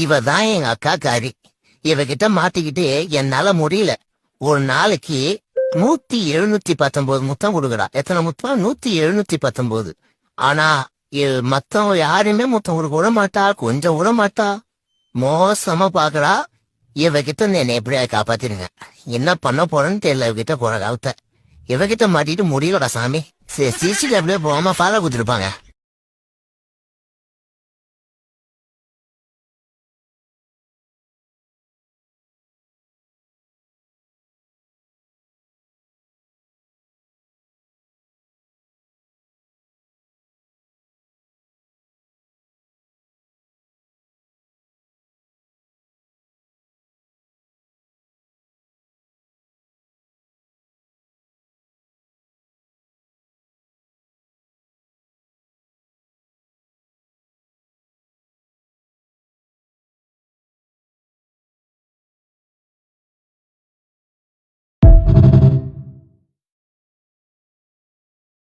இவதான் எங்க அக்கா காரி. இவகிட்ட மாட்டிக்கிட்டு என்னால முடியல. ஒரு நாளைக்கு 100-719 முத்தம் கொடுக்குறா. எத்தனை முத்தம்? 100-719. ஆனா மத்தவங்க யாருமே முத்தம் கொடுக்க விட மாட்டா, கொஞ்சம் விட மாட்டா, மோசமா பாக்குறா. இவகிட்ட இருந்து என்னை எப்படியா காப்பாத்திருங்க. என்ன பண்ண போறேன்னு தெரியல. இவகிட்ட போற காலத்தை இவகிட்ட மாட்டிட்டு முடியலடா சாமி. சிசிடிவில போகாம ஃபாலோ கொடுத்துருப்பாங்க.